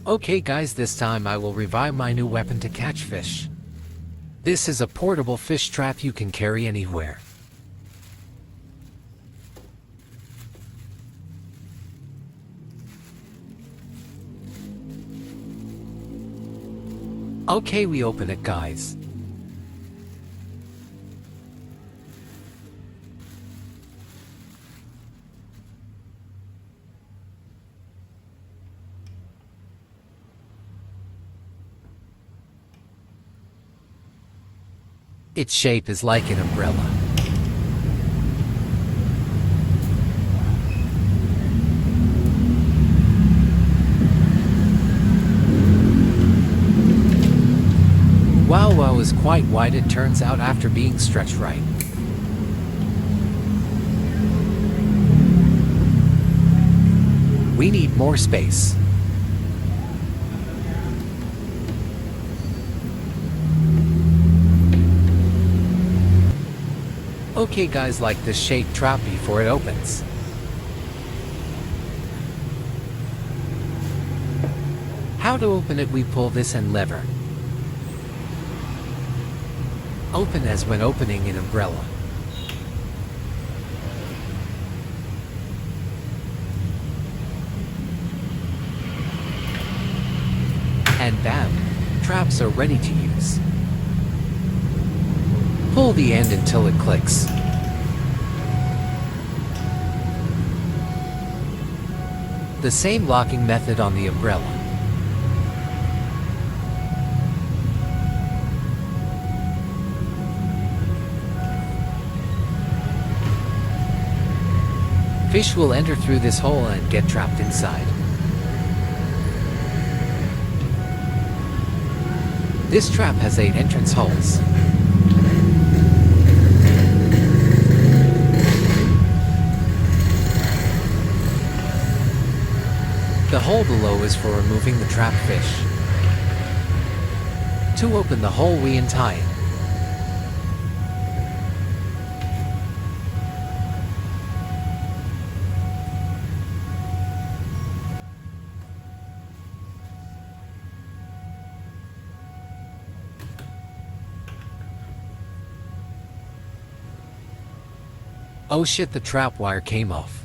Okay guys, this time I will revive my new weapon to catch fish. This is a portable fish trap you can carry anywhere. Okay, we open it guys. Its shape is like an umbrella. Wow, is quite wide it turns out after being stretched right. We need more space. Okay guys, like this shape trap before it opens. How to open it? We pull this and lever. Open as when opening an umbrella. And bam! Traps are ready to use. Pull the end until it clicks. The same locking method on the umbrella. Fish will enter through this hole and get trapped inside. This trap has 8 entrance holes. The hole below is for removing the trapped fish. To open the hole, we untie it. Oh shit, the trap wire came off.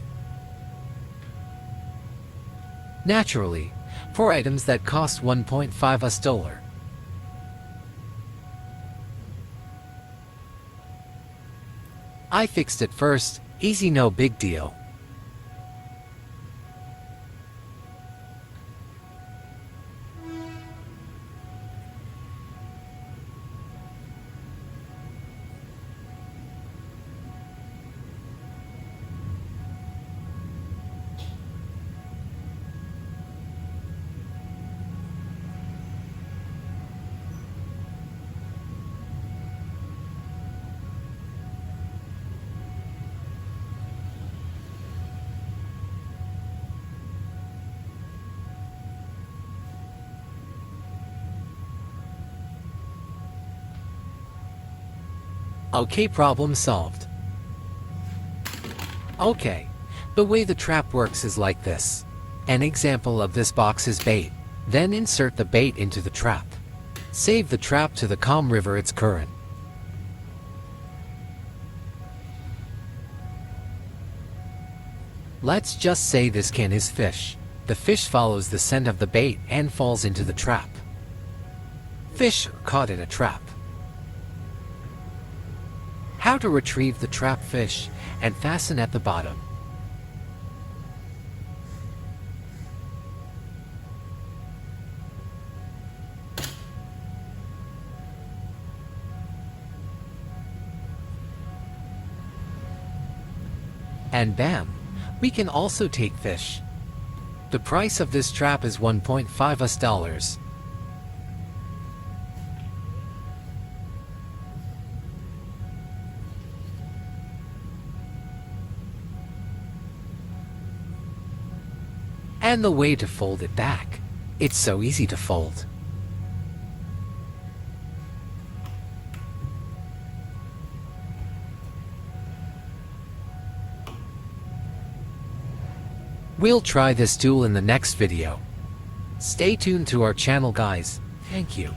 Naturally, for items that cost $1.5. I fixed it first, easy, no big deal. Okay, problem solved. Okay, the way the trap works is like this. An example of this box is bait. Then insert the bait into the trap. Save the trap to the calm river its current. Let's just say this can is fish. The fish follows the scent of the bait and falls into the trap. Fish are caught in a trap. How to retrieve the trapped fish and fasten at the bottom. And bam! We can also take fish. The price of this trap is $1.5. And the way to fold it back. It's so easy to fold. We'll try this tool in the next video. Stay tuned to our channel guys. Thank you.